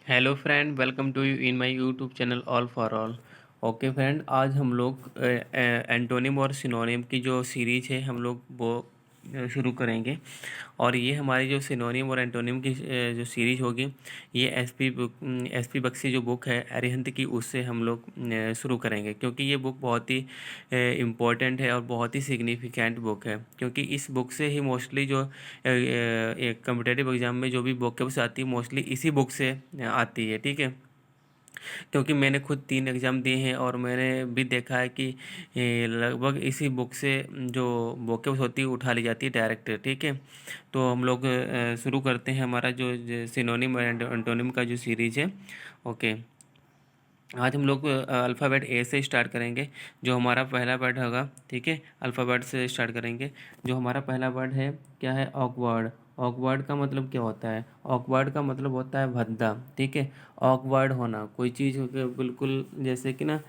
Hello friend, welcome to you in my YouTube channel all for all. Okay friend, आज हम लोग antonym और synonym की जो सीरीज है हम लोग वो शुरू करेंगे। और ये हमारी जो सिनोनिम और एंटोनिम की जो सीरीज होगी, ये एसपी बख्शी जो बुक है अरिहंत की, उससे हम लोग शुरू करेंगे, क्योंकि ये बुक बहुत ही इम्पोर्टेंट है और बहुत ही सिग्निफिकेंट बुक है। क्योंकि इस बुक से ही मोस्टली जो एक कम्पिटेटिव एग्जाम में जो भी वोकेब्स आती है मोस्टली इसी बुक से आती है। ठीक है, क्योंकि मैंने खुद 3 एग्ज़ाम दिए हैं और मैंने भी देखा है कि लगभग इसी बुक से जो वोकेब्स होती है उठा ली जाती है डायरेक्ट। ठीक है, तो हम लोग शुरू करते हैं हमारा जो सिनोनिम एंड एंटोनिम का जो सीरीज है। ओके, आज हम लोग अल्फ़ाबेट ए से स्टार्ट करेंगे, जो हमारा पहला वर्ड होगा। ठीक है, अल्फ़ाबेट से स्टार्ट करेंगे। जो हमारा पहला वर्ड है, क्या है? ऑकवर्ड। ऑकवर्ड का मतलब क्या होता है? ऑकवर्ड का मतलब होता है भद्दा। ठीक है, ऑकवर्ड होना, कोई चीज़ बिल्कुल जैसे कि ना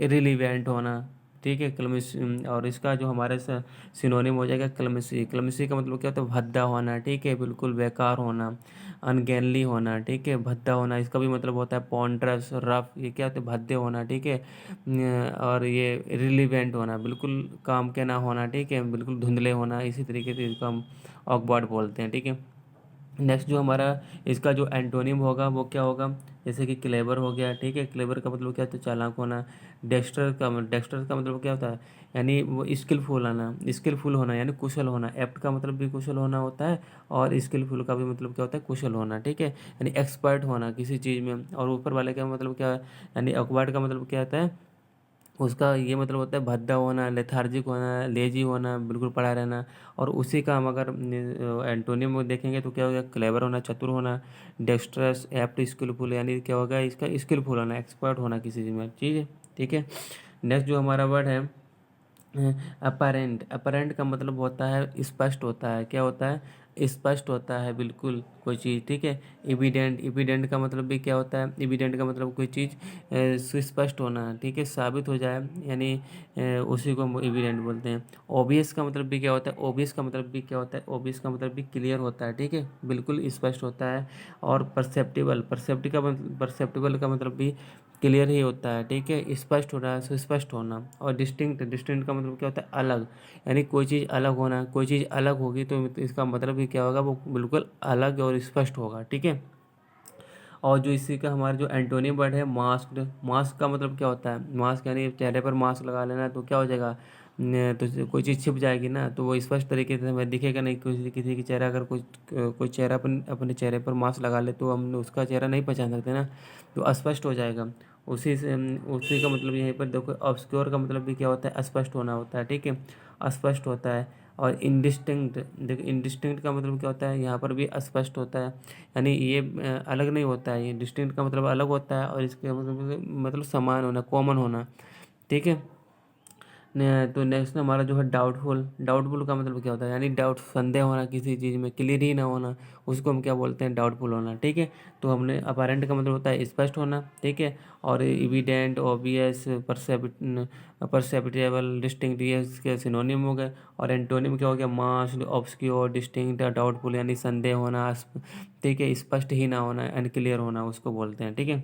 इरिलीवेंट होना। ठीक है, क्लमस। और इसका जो हमारे सिनोनिम हो जाएगा क्लमसी। क्लमसी का मतलब क्या होता है? भद्दा होना। ठीक है, बिल्कुल बेकार होना, अनगेनली होना। ठीक है, भद्दा होना, इसका भी मतलब होता है पॉन्ड्रस, रफ। ये क्या होता है? भद्दे होना। ठीक है, और ये रिलीवेंट होना, बिल्कुल काम के ना होना। ठीक है, बिल्कुल धुंधले होना। इसी तरीके से इसको हम ऑकवर्ड बोलते हैं। ठीक है, नेक्स्ट जो हमारा इसका जो एंटोनिम होगा वो क्या होगा? जैसे कि क्लेवर हो गया। ठीक है, क्लेवर का मतलब क्या होता है? चालाक होना। डेक्स्टर का मतलब क्या होता है? यानी वो स्किलफुल होना, स्किलफुल होना यानी कुशल होना। एप्ट का मतलब भी कुशल होना होता है, और स्किलफुल का भी मतलब क्या होता है? कुशल होना। ठीक है, यानी एक्सपर्ट होना किसी चीज़ में। और ऊपर वाले का मतलब क्या है? यानी अकवर्ड का मतलब क्या होता है? उसका ये मतलब होता है भद्दा होना, लेथार्जिक होना, लेजी होना, बिल्कुल पड़ा रहना। और उसी का हम अगर एंटोनिम में देखेंगे तो क्या होगा? क्लेवर होना, चतुर होना। डेक्स्ट्रस, एप्ट, स्किलफुल, यानी क्या होगा इसका? स्किलफुल होना, एक्सपर्ट होना किसी चीज़ में। चीज़ है। ठीक है, नेक्स्ट जो हमारा वर्ड है अपरेंट। अपरेंट का मतलब होता है स्पष्ट होता है। क्या होता है? स्पष्ट होता है बिल्कुल कोई चीज़। ठीक है, इविडेंट। इविडेंट का मतलब भी क्या होता है? इविडेंट का मतलब कोई चीज़ सुस्पष्ट होना। ठीक है, साबित हो जाए, यानी उसी को हम इविडेंट बोलते हैं। ओबियस का मतलब भी क्या होता है? ओबियस का मतलब भी क्या होता है? ओबियस का मतलब भी क्लियर होता है। ठीक है, बिल्कुल स्पष्ट होता है। और परसेप्टिबल। परसेप्टिबल का मतलब भी क्लियर ही होता है। ठीक है, स्पष्ट होना, सुस्पष्ट होना। और डिस्टिंक्ट। डिस्टिंक्ट का मतलब क्या होता है? अलग, यानी कोई चीज़ अलग होना। कोई चीज़ अलग होगी तो इसका मतलब भी क्या होगा? वो बिल्कुल अलग और स्पष्ट होगा। ठीक है, और जो इसी का हमारा जो एंटोनिम वर्ड है मास्क्ड। मास्क का मतलब क्या होता है? मास्क यानी चेहरे पर मास्क लगा लेना, तो क्या हो जाएगा? तो कोई चीज़ छिप जाएगी ना, तो वो स्पष्ट तरीके से हमें दिखेगा नहीं। किसी की चेहरा अगर कोई चेहरा अपने चेहरे पर मास्क लगा ले तो हम उसका चेहरा नहीं पहचान सकते ना, तो अस्पष्ट हो जाएगा। उसी का मतलब यहीं पर देखो, ऑब्सक्योर का मतलब भी क्या होता है? अस्पष्ट होना होता है। ठीक है, अस्पष्ट होता है। और इनडिस्टिंक्ट। देखो, इनडिस्टिंक्ट का मतलब क्या होता है? यहाँ पर भी अस्पष्ट होता है, यानी ये अलग नहीं होता है। ये डिस्टिंक्ट का मतलब अलग होता है, और इसके मतलब समान होना, कॉमन होना। ठीक है, तो नेक्स्ट हमारा जो है डाउटफुल। डाउटफुल का मतलब क्या होता है? यानी डाउट, संदेह होना किसी चीज़ में, क्लियर ही ना होना, उसको हम क्या बोलते हैं? डाउटफुल होना। ठीक है, तो हमने अपारेंट का मतलब होता है स्पष्ट होना। ठीक है, और इविडेंट, ऑब्वियस, परसेप्टेबल, डिस्टिंक्ट, ये इसके सिनोनिम हो गए। और एंटोनिम क्या हो गया? मास्क, ऑब्सक्योर, डिस्टिंक्ट, डाउटफुल, यानी संदेह होना। ठीक है, स्पष्ट ही ना होना, अनक्लियर होना, उसको बोलते हैं। ठीक है,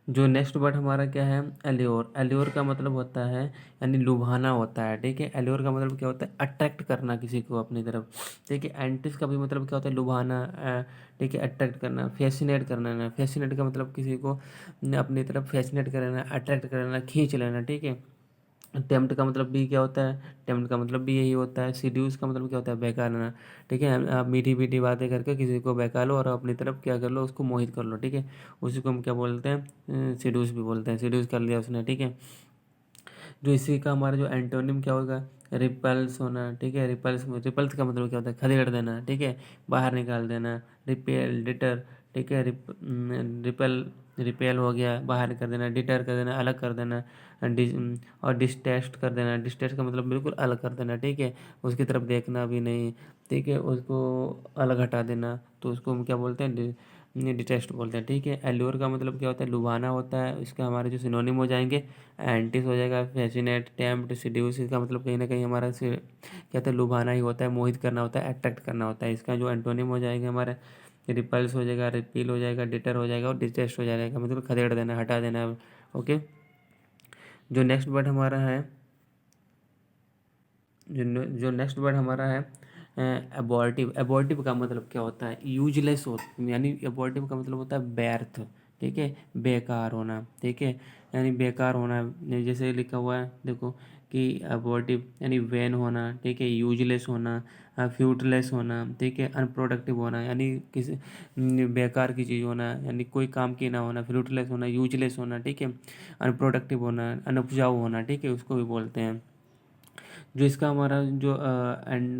जो नेक्स्ट वर्ड हमारा क्या है? एल्योर। एल्योर का मतलब होता है यानी लुभाना होता है। ठीक है, एल्योर का मतलब क्या होता है? अट्रैक्ट करना किसी को अपनी तरफ। ठीक है, एंटिस का भी मतलब क्या होता है? लुभाना। ठीक है, अट्रैक्ट करना, फैसिनेट करना ना। फैसिनेट का मतलब किसी को अपनी तरफ फैसिनेट करना, अट्रैक्ट करना, खींच लेना। ठीक है, टेम्प्ट का मतलब भी क्या होता है? टेम्प्ट का मतलब भी यही होता है। सीड्यूस का मतलब क्या होता है? बहकाना। ठीक है, आप मीठी मीठी बातें करके किसी को बहका लो और अपनी तरफ क्या कर लो? उसको मोहित कर लो। ठीक है, उसी को हम क्या बोलते हैं? सीड्यूस भी बोलते हैं। सीड्यूस कर लिया उसने। ठीक है, जो इसी का हमारा जो एंटोनिम क्या होगा? रिपल्स होना। ठीक है, रिपल्स रिपल्स का मतलब क्या होता है? खदेड़ देना। ठीक है, बाहर निकाल देना। Repel, deter. ठीक है, रिपेल, रिपेल हो गया, बाहर कर देना। डिटर कर देना, अलग कर देना। और डिस्टेस्ट कर देना। डिस्टेस्ट का मतलब बिल्कुल अलग कर देना। ठीक है, उसकी तरफ देखना भी नहीं। ठीक है, उसको अलग हटा देना, तो उसको हम क्या बोलते हैं? डिटेस्ट बोलते हैं। ठीक है, एल्योर का मतलब क्या होता है? लुभाना होता है। इसका हमारे जो सिनोनिम हो जाएंगे, एंटिस हो जाएगा, फैसिनेट, टेम्प्ट, सीड्यूस। इसका मतलब कहीं ना कहीं हमारा क्या होता है? लुभाना ही होता है, मोहित करना होता है, अट्रैक्ट करना होता है। इसका जो एंटोनिम हो जाएगा हमारा रिपल्स हो जाएगा, रिपील हो जाएगा, डिटर हो जाएगा और डिटेस्ट हो जाएगा, मतलब खदेड़ देना, हटा देना। ओके, जो नेक्स्ट वर्ड हमारा है, जो नेक्स्ट वर्ड हमारा है एबॉर्टिव। एबॉर्टिव का मतलब क्या होता है? यूजलेस हो, यानी एबॉर्टिव का मतलब होता है व्यर्थ, ठीक है, बेकार होना, ठीक है, यानी बेकार होना। जैसे लिखा हुआ है देखो कि एबॉर्टिव यानी वैन होना, ठीक है, यूजलेस होना, फ्यूटलेस होना, ठीक है, अनप्रोडक्टिव होना, यानी किसी बेकार की चीज़ होना, यानी कोई काम की ना होना, फ्रूटलेस होना, यूजलेस होना, ठीक है, अनप्रोडक्टिव होना, अनउपजाऊ होना, ठीक है, उसको भी बोलते हैं। जो इसका हमारा जो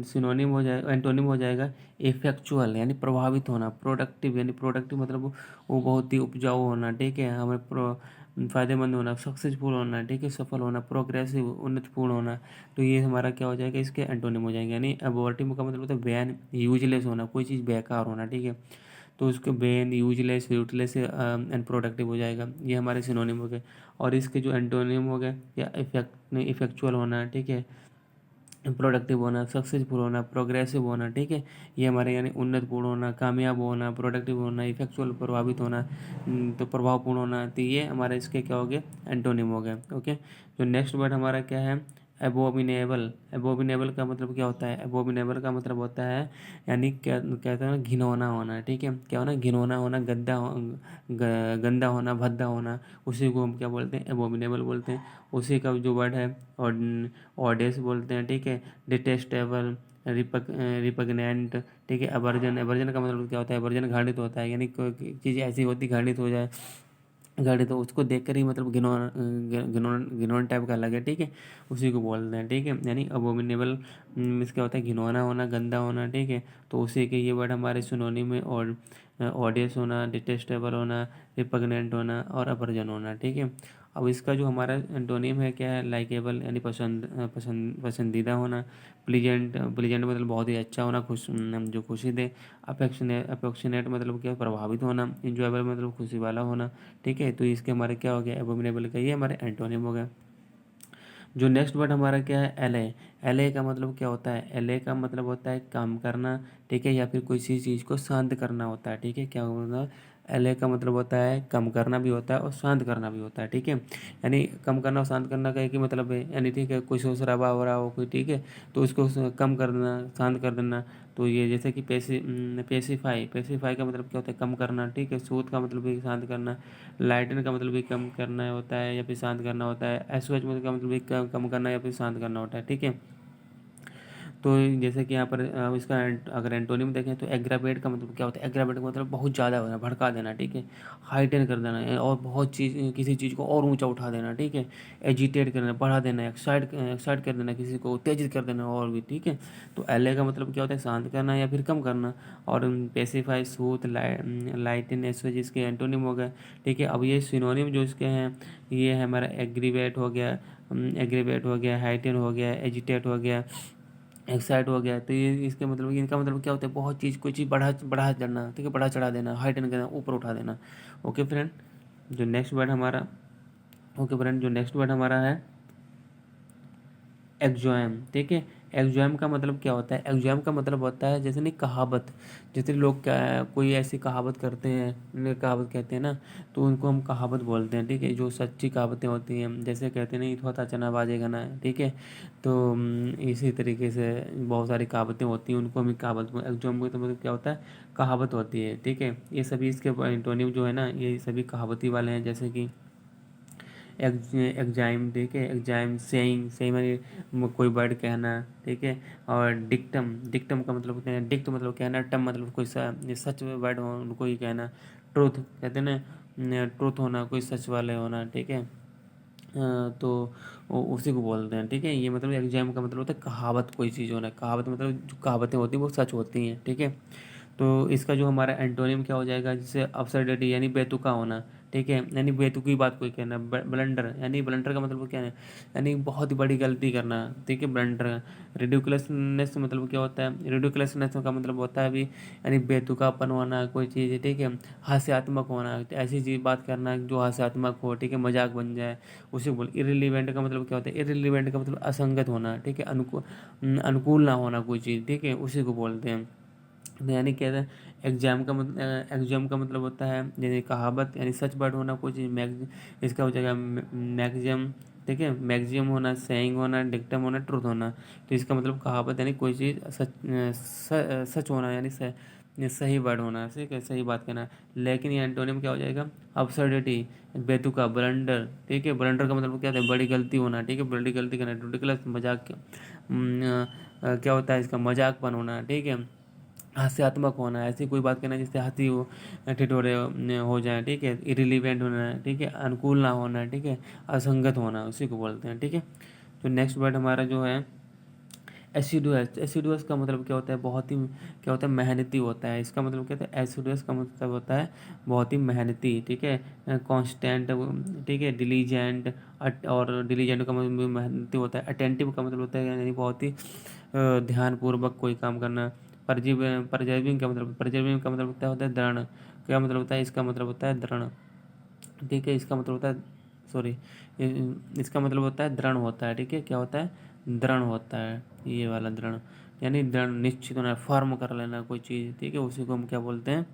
सिनोनिम हो जाएगा, एंटोनिम हो जाएगा इफेक्चुअल, यानी प्रभावित होना, प्रोडक्टिव यानी प्रोडक्टिव मतलब वो बहुत ही उपजाऊ होना, ठीक है, हमें फायदेमंद होना, सक्सेसफुल होना, ठीक है, सफल होना, प्रोग्रेसिव उन्नतपूर्ण होना। तो ये हमारा क्या हो जाएगा? इसके एंटोनिम हो जाएंगे। यानी अबॉर्टिव का मतलब होता है बैन, यूजलेस होना, कोई चीज़ बेकार होना, ठीक है, तो उसके बैन, यूजलेस, यूटलेस, अनप्रोडक्टिव हो जाएगा। ये हमारे सिनोनिम हो गए। और इसके जो एंटोनिम हो गए, या इफेक्चुअल होना, ठीक है, प्रोडक्टिव होना, सक्सेसफुल होना, प्रोग्रेसिव होना, ठीक है, ये हमारे यानी उन्नतपूर्ण होना, कामयाब होना, प्रोडक्टिव होना, इफेक्चुअल प्रभावित होना, तो प्रभावपूर्ण होना। तो ये हमारे इसके क्या हो गए? एंटोनिम हो गए। ओके, जो नेक्स्ट वर्ड हमारा क्या है? एबोमिनेबल। एबोमिनेबल का मतलब क्या होता है? एबोमिनेबल का मतलब होता है, यानी क्या कहते हैं ना, घिनौना होना, ठीक है, क्या होना? घिनौना होना, गंदा होना, भद्दा होना, उसी को हम क्या बोलते हैं? एबोमिनेबल बोलते हैं। उसी का जो वर्ड है ऑडेस बोलते हैं, ठीक है, डिटेस्टेबल, रिपगनेंट, ठीक है, अवर्जन। अवर्जन का मतलब क्या होता है? अवर्जन घृणित होता है, यानी कोई चीज़ ऐसी होती घृणित हो जाए, घड़ी, तो उसको देख कर ही मतलब घिनौना घिनौना टाइप का लगे, ठीक है, उसी को बोलते हैं, ठीक है, यानी अबोमिनेबल मीन्स क्या होता है? घिनौना होना, गंदा होना, ठीक है, तो उसी के ये वर्ड हमारे सिनोनिम में और ऑडियस होना, डिटेस्टेबल होना, रिपगनेंट होना और अपरजन होना, ठीक है। अब इसका जो हमारा एंटोनिम है क्या है? लाइकेबल, यानी पसंदीदा होना, प्लीजेंट, प्लीजेंट मतलब बहुत ही अच्छा होना, जो खुशी दे, अफेक्शनेट मतलब क्या? प्रभावित होना, इंजॉयबल मतलब खुशी वाला होना, ठीक है। तो इसके हमारे क्या हो गया? एबोमिनेबल का ये हमारे एंटोनिम हो गया। जो नेक्स्ट वर्ड हमारा क्या है? एले। एले का मतलब क्या होता है? एले का मतलब होता है काम करना, ठीक है, या फिर कोई सी चीज़ को शांत करना होता है, ठीक है, क्या होता है? एले का मतलब होता है कम करना भी होता है और शांत करना भी होता है, ठीक है, यानी कम करना और शांत करना का एक ही मतलब है, यानी ठीक है, कोई शोर शराबा हो रहा हो कोई, ठीक है, तो उसको कम कर देना, शांत कर देना। तो ये जैसे कि पेसिफाई, पेसिफाई का मतलब क्या होता है? कम करना, ठीक है, सूद का मतलब भी शांत करना, लाइटन का मतलब भी कम करना होता है या फिर शांत करना होता है, एसओएच मतलब का मतलब भी कम करना या फिर शांत करना होता है, ठीक है। तो जैसे कि यहाँ पर इसका अगर एंटोनिम देखें तो एग्रावेट का मतलब क्या होता है? एग्रावेट का मतलब बहुत ज़्यादा होना, भड़का देना, ठीक है, हाइटेन कर देना और बहुत चीज़, किसी चीज़ को और ऊंचा उठा देना, ठीक है, एजिटेट करना, बढ़ा देना, एक्साइट कर देना, किसी को उत्तेजित कर देना और भी, ठीक है। तो एल का मतलब क्या होता है? शांत करना या फिर कम करना। और पेसिफाई, सूथ, लाइटन, एसओ जिसके एंटोनिम हो गए, ठीक है। अब ये सिनोनिम जो इसके हैं, ये है हमारा एग्रीवेट हो गया, हाइटेन हो गया, एजिटेट हो गया, एक्साइट हो गया। तो ये इसके मतलब, इनका मतलब क्या होता है? बहुत चीज़, कोई चीज़ बढ़ा बढ़ा चढ़ना, ठीक है, बढ़ा चढ़ा देना, हाइटन करना, ऊपर उठा देना। ओके फ्रेंड, जो नेक्स्ट वर्ड हमारा ओके फ्रेंड, जो नेक्स्ट वर्ड हमारा है एग्जॉयम, ठीक है। एग्जॉयम का मतलब क्या होता है? एग्जॉयम का मतलब होता है जैसे नहीं, कहावत, जैसे लोग क्या कोई ऐसी कहावत करते हैं, उन्हें कहावत कहते हैं ना, तो उनको हम कहावत बोलते हैं, ठीक है, जो सच्ची कहावतें होती हैं, जैसे कहते हैं नहीं, थोड़ा चना बाजेगा ना, ठीक है, तो इसी तरीके से बहुत सारी कहावतें होती हैं, उनको हम कहावत, एग्जॉयम का तो मतलब क्या होता है? कहावत होती है, ठीक है। ये सभी इसके एंटोनिम जो है ना, ये सभी कहावती वाले हैं, जैसे कि एग्जाइम, ठीक है, एग्जाइम, सेइंग, सही मानी कोई वर्ड कहना, ठीक है। और डिक्टम, डिक्टम का मतलब होता है, डिक्ट मतलब कहना, टम मतलब कोई सच वर्ड हो उनको ही कहना। ट्रूथ कहते हैं ना, ट्रूथ होना, कोई सच वाले होना, ठीक है। तो उसी को बोलते हैं, ठीक है। ये मतलब एग्जाम का मतलब होता है कहावत, कोई चीज़ होना, कहावत मतलब जो कहावतें होती हैं वो सच होती हैं, ठीक है। तो इसका जो हमारा एंटोनिम क्या हो जाएगा? जिससे अब्सर्डिटी, यानी बेतुका होना, ठीक है, यानी बेतुकी बात कोई कहना, ब्लंडर, यानी ब्लंडर का मतलब क्या है? यानी बहुत ही बड़ी गलती करना, ठीक है, ब्लंडर। रिडिकुलसनेस मतलब क्या होता है? रिडिकुलसनेस का मतलब होता है भी, यानी बेतुकापन होना, कोई चीज़, ठीक है, हास्यात्मक होना, ऐसी चीज़ बात करना जो हास्यात्मक हो, ठीक है, मजाक बन जाए, उसे बोल। इरिलीवेंट का मतलब क्या होता है? इरिलीवेंट का मतलब असंगत होना, ठीक है, अनुकूल ना होना कोई चीज़, ठीक है, उसी को बोलते हैं। तो यानी क्या है? एग्जाम का मतलब होता है जैसे कहावत यानी सच वर्ड होना कोई चीज़। इसका हो जाएगा मैक्सिमम, ठीक है, मैक्सिमम होना, सेइंग होना, डिक्टम होना, ट्रूथ होना। तो इसका मतलब कहावत यानी कोई चीज़ सच होना यानी सही वर्ड होना, ठीक है, सही बात कहना। लेकिन ये एंटोनिम क्या हो जाएगा? अब्सर्डिटी, बेतुका, ब्लंडर, ठीक है। ब्लंडर का मतलब क्या होता है? बड़ी गलती होना, ठीक है, बड़ी गलती करना, रिडिकुलस, मजाक, क्या होता है इसका? मजाकपन होना, ठीक है, हास्यात्मक होना, ऐसी कोई बात कहना जिससे हंसी हो, ठिठोरे हो जाए, ठीक है, इरिलीवेंट होना, ठीक है, अनुकूल ना होना, ठीक है, असंगत होना, उसी को बोलते हैं, ठीक है। तो नेक्स्ट वर्ड हमारा जो है एसिडुअस। एसिडुअस का मतलब क्या होता है? बहुत ही क्या होता है? मेहनती होता है। इसका मतलब क्या होता है? एसिडुअस का मतलब होता है बहुत ही मेहनती, ठीक है, कांस्टेंट, ठीक है, डिलीजेंट। और डिलीजेंट का मतलब भी मेहनती होता है। अटेंटिव का मतलब होता है यानी बहुत ही ध्यानपूर्वक कोई काम करना। परजर्विंग का मतलब, परजर्विंग का मतलब क्या होता है? दृढ़। क्या मतलब होता है? इसका मतलब होता है दृढ़, ठीक है, इसका मतलब होता है, सॉरी, इसका मतलब होता है दृढ़ होता है, ठीक है, क्या होता है? दृढ़ होता है, ये वाला दृढ़ यानी दृढ़, निश्चित होना, फर्म कर लेना कोई चीज़, ठीक है, उसी को हम क्या बोलते हैं?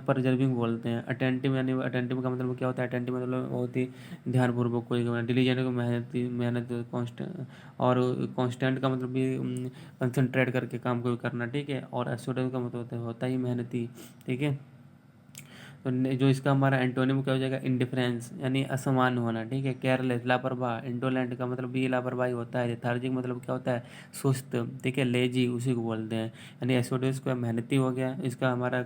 परजर्विंग बोलते हैं। अटेंटिव यानी अटेंटिव का मतलब क्या होता है? अटेंटिव मतलब बहुत ही ध्यानपूर्वक कोई करना। डिलीजेंट को मेहनत कांस्टेंट, और कांस्टेंट का मतलब भी कंसंट्रेट करके काम कोई करना, ठीक है। और एस्टूडेंट का मतलब होता ही मेहनती, ठीक है। तो जो इसका हमारा एंटोनिम क्या हो जाएगा? इंडिफरेंस यानी असामान्य होना, ठीक है, केयरलेस, लापरवाह। इंडोलेंट का मतलब भी लापरवाही होता है। लेथार्जिक मतलब क्या होता है? सुस्त, ठीक है, लेजी, उसी को बोलते हैं। यानी एसोडोस का मेहनती हो गया। इसका हमारा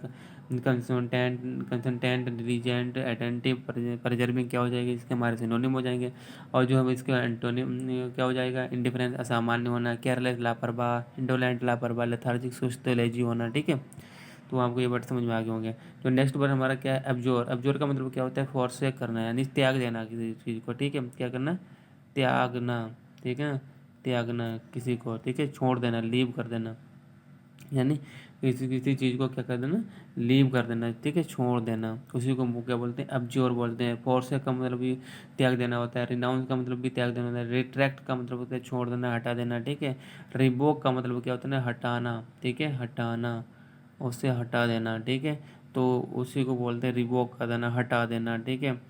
कंसल्टेंट, डिलीजेंट, अटेंटिव, परजर्विंग क्या हो जाएगी? इसके हमारे सिनोनिम हो जाएंगे। और जो है इसका एंटोनिम क्या हो जाएगा? इंडिफरेंस असामान्य होना, केयरलेस लापरवाह, इंडोलेंट लापरवाह, लेथार्जिक सुस्त, लेजी होना, ठीक है। तो आपको ये वर्ड समझ में आ गए होंगे। तो नेक्स्ट वर्ड हमारा क्या है? एब्जोर। एब्जोर का मतलब क्या होता है? फॉरसेक करना यानी त्याग देना किसी चीज़ को, ठीक है, क्या करना? त्यागना, ठीक है, त्यागना किसी को, ठीक है, छोड़ देना, लीव कर देना, यानी किसी किसी चीज़ को क्या कर देना? लीव कर देना, ठीक है, छोड़ देना, उसी को हम क्या बोलते हैं? एब्जोर बोलते हैं। फॉरसेक का मतलब भी त्याग देना होता है। रिनाउंस का मतलब भी त्याग देना होता है। रिट्रैक्ट का मतलब होता है छोड़ देना, हटा देना, ठीक है। रिवोक का मतलब क्या होता है? ना, हटाना, ठीक है, हटाना, उससे हटा देना, ठीक है। तो उसी को बोलते हैं रिवोक कर देना, हटा देना, ठीक है,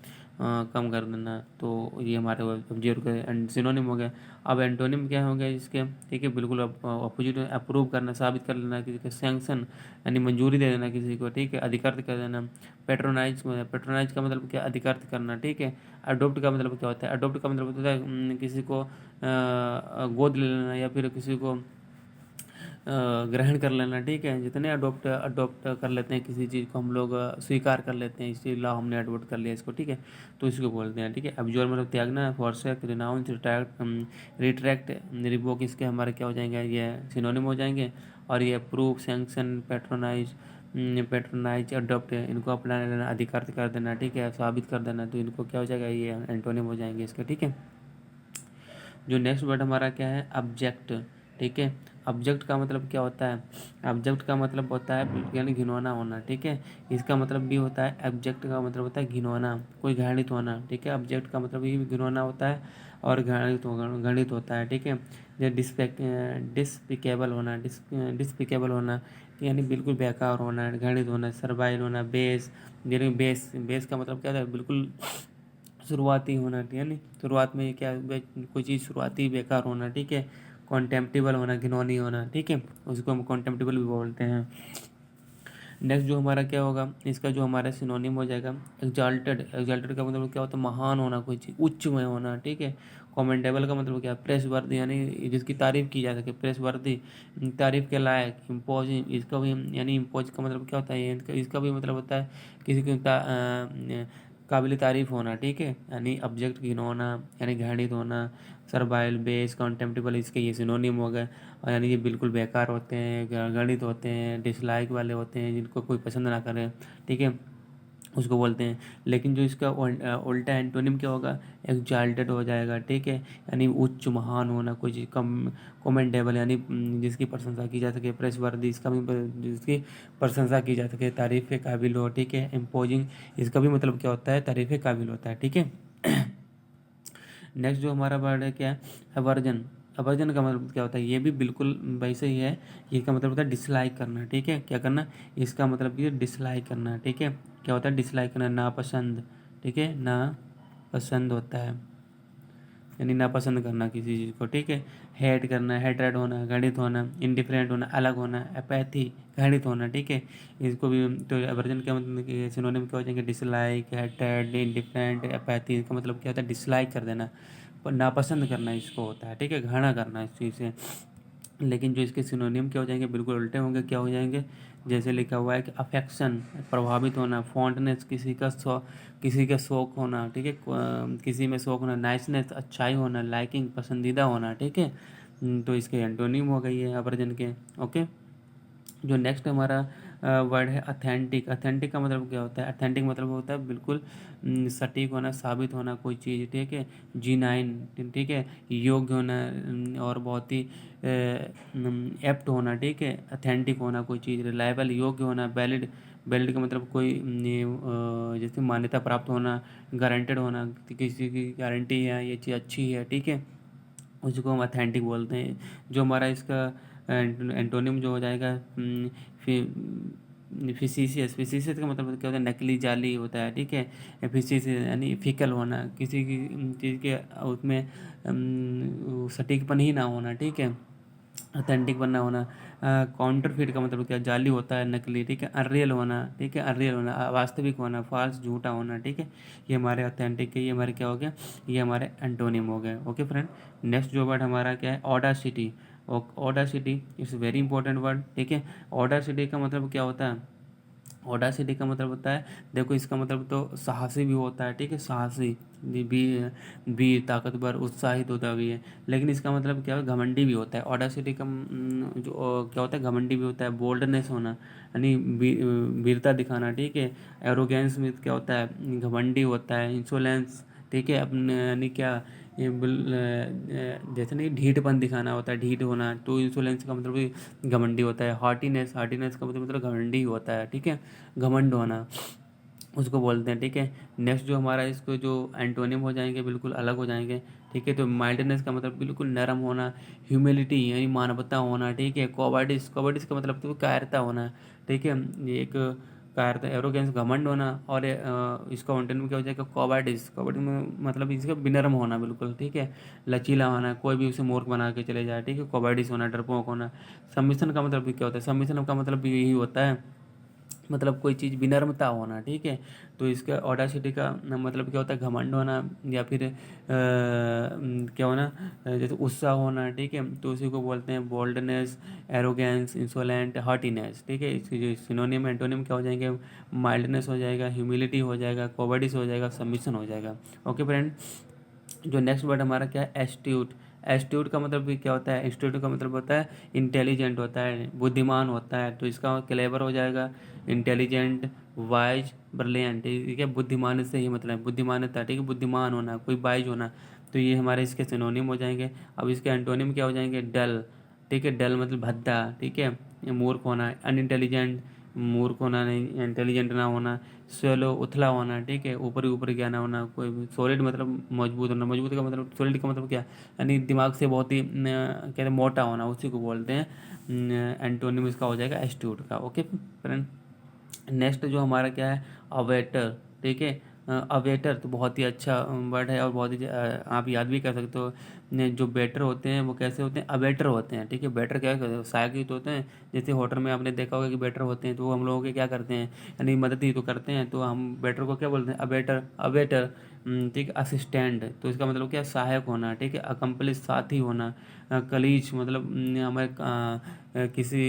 कम कर देना। तो ये हमारे ऑब्जेक्ट का सिनोनिम हो गया। अब एंटोनिम क्या हो गया इसके? ठीक है, बिल्कुल अपोजिट, अप्रूव करना, साबित कर लेना किसी का, सैंक्शन यानी मंजूरी दे देना किसी को, ठीक है, अधिकृत कर देना। पेट्रोनाइज, पेट्रोनाइज का मतलब क्या? अधिकृत करना, ठीक है। अडोप्ट का मतलब क्या होता है? अडोप्ट का मतलब होता है किसी को गोद ले लेना या फिर किसी को ग्रहण कर लेना, ठीक है। जितने अडोप्ट अडोप्ट कर लेते हैं किसी चीज़ को हम लोग स्वीकार कर लेते हैं, इसी ला हमने अडोप्ट कर लिया इसको, ठीक है, तो इसको बोलते हैं, ठीक है। एब्जॉर मतलब त्यागना, फॉरसेक, रिनाउंस, रिट्रैक्ट, रिवोक, इसके हमारे क्या हो जाएंगे? ये सिनोनिम हो जाएंगे। और ये प्रूफ, सैंक्शन, पेट्रोनाइज, अडोप्ट, इनको अपना लेना, अधिकार कर देना, ठीक है, साबित कर देना, तो इनको क्या हो जाएगा? ये एंटोनिम हो जाएंगे इसके, ठीक है। जो नेक्स्ट वर्ड हमारा क्या है? ऑब्जेक्ट, ठीक है। ऑब्जेक्ट का मतलब क्या होता है? ऑब्जेक्ट का मतलब होता है यानी घिनौना होना, ठीक है। इसका मतलब भी होता है, ऑब्जेक्ट का मतलब होता है घिनौना, कोई घृणित होना, ठीक है। ऑब्जेक्ट का मतलब ये घिनौना होता है और घृणित होता है, ठीक है। जो डिस्पिकेबल होना, डिस्पिकेबल होना यानी बिल्कुल बेकार होना, घृणित होना, सर्वाइल होना, बेस, यानी बेस का मतलब क्या होता है? बिल्कुल शुरुआती होना, यानी शुरुआत में क्या कोई चीज़ शुरुआती बेकार होना, ठीक है। कॉन्टेम्प्टिबल होना, घिनौनी होना, ठीक है, उसको हम कॉन्टेम्प्टिबल भी बोलते हैं। नेक्स्ट जो हमारा क्या होगा? इसका जो हमारा सिनोनिम हो जाएगा एग्जाल्टेड। एग्जाल्टेड का मतलब क्या होता है? महान होना, कोई चीज़ उच्च में होना, ठीक है। कमेंडेबल का मतलब क्या है? प्रेस वर्दी यानी जिसकी तारीफ़ की जा सके, प्रेस वर्दी, तारीफ़ के लायक। इम्पोज, इसका भी यानी इम्पोज का मतलब क्या होता है? इसका भी मतलब होता है किसी की काबिल तारीफ़ होना, ठीक है, यानी ऑब्जेक्ट घिनौना यानी घृणित होना। सर्वाइल, बेस, कॉन्टेम्प्टिबल, इसके ये सिनोनिम हो गए। और यानी ये बिल्कुल बेकार होते हैं, गणित होते हैं, डिसलाइक वाले होते हैं, जिनको कोई पसंद ना करे, ठीक है, उसको बोलते हैं। लेकिन जो इसका उल्टा एंटोनिम क्या होगा? एग्जाल्टेड हो जाएगा, ठीक है, यानी उच्च, महान होना, कोई चीज़ कम, कमेंडेबल यानी जिसकी प्रशंसा की जा सके, प्रेसवर्दी, इसका भी जिसकी प्रशंसा की जा सके, तारीफ़ के काबिल हो, ठीक है। इम्पोजिंग, इसका भी मतलब क्या होता है? तारीफ़ के काबिल होता है, ठीक है। नेक्स्ट जो हमारा वर्ड है क्या है? एवर्जन। अवर्जन का मतलब क्या होता है, ये भी बिल्कुल वैसे ही है। इसका मतलब होता है डिसलाइक करना, ठीक है, क्या करना, इसका मतलब ये डिसलाइक करना, ठीक है। क्या होता है डिसलाइक करना, नापसंद, ठीक है, नापसंद होता है, यानी नापसंद करना किसी चीज़ को, ठीक है। हेट करना, हेट्रेड होना, घृणित होना, इंडिफरेंट होना, अलग होना, अपैथी, घृणित होना, ठीक है। इसको भी तो वर्जन क्या मतलब सिनोनिम क्या हो जाएंगे, डिसलाइक, हेटेड, इंडिफरेंट, अपैथी। इसका मतलब क्या होता है डिसलाइक कर देना, पर नापसंद करना इसको होता है, ठीक है, घृणा करना इस चीज़ से। लेकिन जो इसके सिनोनिम क्या हो जाएंगे, बिल्कुल उल्टे होंगे, क्या हो जाएंगे, जैसे लिखा हुआ है कि अफेक्शन, प्रभावित होना, फॉन्टनेस, किसी का शौक होना, ठीक है, किसी में शौक होना, नाइसनेस, अच्छाई होना, लाइकिंग, पसंदीदा होना, ठीक है। तो इसके एंटोनिम हो गई है अवर्जन के। ओके, जो नेक्स्ट हमारा वर्ड है अथेंटिक। अथेंटिक का मतलब क्या होता है, अथेंटिक मतलब होता है बिल्कुल सटीक होना, साबित होना कोई चीज़, ठीक है, जीनाइन, ठीक है, योग्य होना, और बहुत ही एप्ट होना, ठीक है, अथेंटिक होना कोई चीज़, रिलायबल, योग्य होना, वैलिड। वैलिड का मतलब कोई जैसे मान्यता प्राप्त होना, गारंटेड होना, किसी की गारंटी है ये चीज़ अच्छी है, ठीक है, उसको हम अथेंटिक बोलते हैं। जो हमारा इसका एंटोनिम जो हो जाएगा फिसिशियस। फिसिशियस का मतलब क्या होता है, नकली, जाली होता है, ठीक है। फिसिशियस यानी फिकल होना, किसी की चीज़ के उसमें सटीकपन ही ना होना, ठीक है, अथेंटिक बनना होना। काउंटरफिट का मतलब क्या, जाली होता है, नकली, ठीक है, अनरियल होना, ठीक है, अनरियल होना, वास्तविक होना, फॉल्स, झूठा होना, ठीक है। ये हमारे ऑथेंटिक के, ये हमारे क्या हो गया, ये हमारे एंटोनिम हो गए। ओके फ्रेंड, नेक्स्ट जो वर्ड हमारा क्या है, Audacity. Audacity is very important word, ठीक है। ऑडासिटी का मतलब क्या होता है, ऑडासिटी का मतलब होता है, देखो इसका मतलब तो साहसी भी होता है, ठीक है, साहसी भी, वीर, ताकतवर, उत्साहित होता भी है। लेकिन इसका मतलब क्या है, घमंडी भी होता है। ऑडासिटी का जो क्या होता है, घमंडी भी होता है, बोल्डनेस होना, यानी वीरता दिखाना, ठीक है। एरोगेंस में क्या होता है, घमंडी होता है, इंसोलेंस, ठीक है, अपने यानी क्या, जैसे नहीं ढीठपन दिखाना होता है, ढीठ होना, तो इंसोलेंस का मतलब भी घमंडी होता है। हार्टीनेस, हार्टीनेस का मतलब घमंडी होता है, ठीक है, घमंड होना उसको बोलते हैं, ठीक है। नेक्स्ट जो हमारा इसको जो एंटोनिम हो जाएंगे बिल्कुल अलग हो जाएंगे, ठीक है। तो माइल्डनेस का मतलब बिल्कुल नरम होना, ह्यूमिलिटी यानी मानवता होना, ठीक है। कोवर्डिस, कोवर्डिस का मतलब तो कायरता होना, ठीक है, ये एक कायरता, एरोगेंस, घमंड होना। और इसका एंटोनिम क्या हो जाएगा, कोवर्डिस। कोवर्डिस में मतलब इसका विनम्र होना बिल्कुल, ठीक है, लचीला होना, कोई भी उसे मूर्ख बना के चले जाए, ठीक है, कोवर्डिस होना, डरपोक होना। सबमिशन का मतलब भी क्या होता है, सबमिशन का मतलब भी यही होता है, मतलब कोई चीज़ विनम्रता होना, ठीक है। तो इसका ऑडासिटी का मतलब क्या होता है, घमंड होना, या फिर क्या होना, जैसे उत्साह होना, ठीक है, तो उसी को बोलते हैं बोल्डनेस, एरोगेंस, इंसोलेंट, हॉटीनेस, ठीक है। इसकी जो सिनोनिम एंटोनिम क्या हो जाएंगे, माइल्डनेस हो जाएगा, ह्यूमिलिटी हो जाएगा, कोवर्डिस हो जाएगा, सबमिशन हो जाएगा। ओके फ्रेंड, जो नेक्स्ट वर्ड हमारा क्या है, एस्ट्यूट। एस्ट्यूट का मतलब भी क्या होता है, एस्ट्यूट का मतलब होता है इंटेलिजेंट होता है, बुद्धिमान होता है। तो इसका क्लेवर हो जाएगा, इंटेलिजेंट, वाइज, ब्रिलियंट, ठीक है, बुद्धिमान से ही मतलब बुद्धिमानता, ठीक है, बुद्धिमान होना, कोई वाइज होना। तो ये हमारे इसके सिनोनिम हो जाएंगे। अब इसके एंटोनिम क्या हो जाएंगे, डल, ठीक है, डल मतलब भद्दा, ठीक है, मूर्ख होना, अनइंटेलिजेंट, मूर्ख होना, नहीं इंटेलिजेंट ना होना, स्वेलो, उथला होना, ठीक है, ऊपर ही ऊपर ज्ञान होना, कोई भी सॉलिड मतलब मजबूत होना। मजबूत का मतलब, सॉलिड का मतलब क्या, यानी दिमाग से बहुत ही कहते हैं मोटा होना, उसी को बोलते हैं। एंटोनिम इसका हो जाएगा एस्ट्यूट का। ओके फ्रेंड, नेक्स्ट जो हमारा क्या है, अवेटर, ठीक है। अवेटर तो बहुत ही अच्छा वर्ड है, और बहुत ही आप याद भी कर सकते हो। जो बेटर होते हैं वो कैसे होते हैं, अवेटर होते हैं, ठीक है। बेटर क्या करते हैं, सहायक होते हैं। जैसे होटल में आपने देखा होगा कि बेटर होते हैं, तो वो हम लोगों के क्या करते हैं, यानी मदद ही तो करते हैं। तो हम बेटर को क्या बोलते हैं, अवेटर। अवेटर, ठीक है, असिस्टेंट, तो इसका मतलब क्या, सहायक होना, ठीक है, अकम्पलिस, साथी होना। कलीज मतलब हमें किसी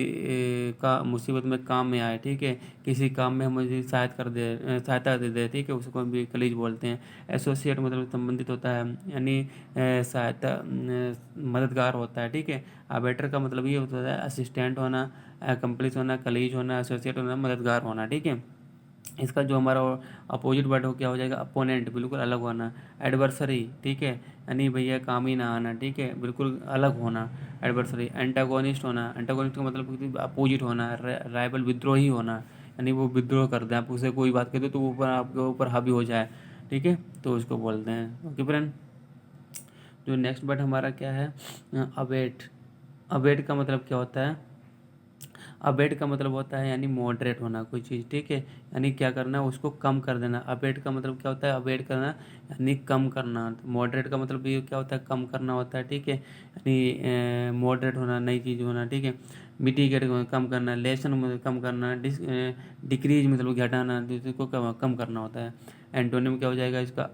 का मुसीबत में काम में आए, ठीक है, किसी काम में हमें सहायता दे दे, ठीक है, उसको हम भी कलीज बोलते हैं। एसोसिएट मतलब संबंधित होता है, यानी सहायता, मददगार होता है, ठीक है। अबेटर का मतलब ये होता है असिस्टेंट होना, कंप्लीस होना, कलीज होना, एसोसिएट होना, मददगार होना, ठीक है। इसका जो हमारा अपोजिट वर्ड हो क्या हो जाएगा, अपोनेंट, बिल्कुल अलग होना। एडवर्सरी, ठीक है, यानी भैया काम ही ना आना, ठीक है, बिल्कुल अलग होना, एडवर्सरी। एंटागोनिस्ट होना, एंटागोनिस्ट का मतलब अपोजिट होना। राइवल, विद्रोही होना, यानी वो विद्रोह कर दे, आप उसे कोई बात कहते हो तो वो ऊपर आपके ऊपर हावी हो जाए, ठीक है, तो उसको बोलते हैं। ओके फ्रेंड, जो नेक्स्ट वर्ड हमारा क्या है, अवेट। अवेट का मतलब क्या होता है, अवेट का मतलब होता है यानी मॉडरेट होना कोई चीज़, ठीक है, यानी क्या करना, उसको कम कर देना। अवेट का मतलब क्या होता है, अवेट करना यानी कम करना। मॉडरेट का मतलब भी क्या होता है, कम करना होता है, ठीक है, यानी मॉडरेट होना, नई चीज़ होना, ठीक है। मिटिगेट कम करना, लेसन मतलब कम करना, डिक्रीज मतलब घटाना, दूसरे को कम करना होता है। एंटोनिम क्या हो जाएगा इसका,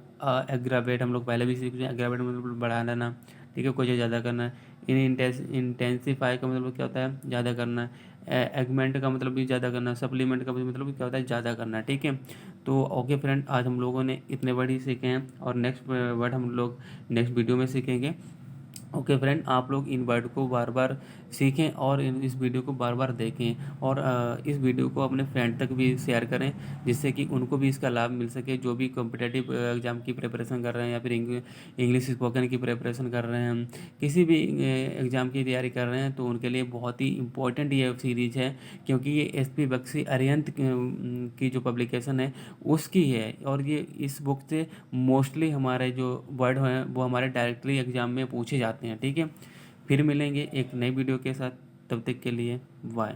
एग्रावेट। हम लोग पहले भी सीख चुके हैं, एग्रावेट मतलब बढ़ा देना, ठीक है, कोई चीज़ ज़्यादा करना। इंटेंसिफाई का मतलब क्या होता है, ज़्यादा करना। एगमेंट का मतलब भी ज़्यादा करना। सप्लीमेंट का मतलब भी क्या होता है, ज़्यादा करना, ठीक है। तो ओके फ्रेंड, आज हम लोगों ने इतने वर्ड ही सीखे हैं और नेक्स्ट वर्ड हम लोग नेक्स्ट वीडियो में सीखेंगे। ओके फ्रेंड, आप लोग इन वर्ड को बार बार सीखें और इस वीडियो को बार बार देखें और इस वीडियो को अपने फ्रेंड तक भी शेयर करें, जिससे कि उनको भी इसका लाभ मिल सके, जो भी कॉम्पिटिटिव एग्ज़ाम की प्रिपरेशन कर रहे हैं या फिर इंग्लिश स्पोकन की प्रिपरेशन कर रहे हैं, किसी भी एग्ज़ाम की तैयारी कर रहे हैं, तो उनके लिए बहुत ही इंपॉर्टेंट ये सीरीज़ है, क्योंकि ये एसपी बख्शी अरिहंत की जो पब्लिकेशन है उसकी है। और ये इस बुक से मोस्टली हमारे जो वर्ड हैं वो हमारे डायरेक्टली एग्ज़ाम में पूछे जाते हैं, ठीक है। फिर मिलेंगे एक नई वीडियो के साथ, तब तक के लिए बाय।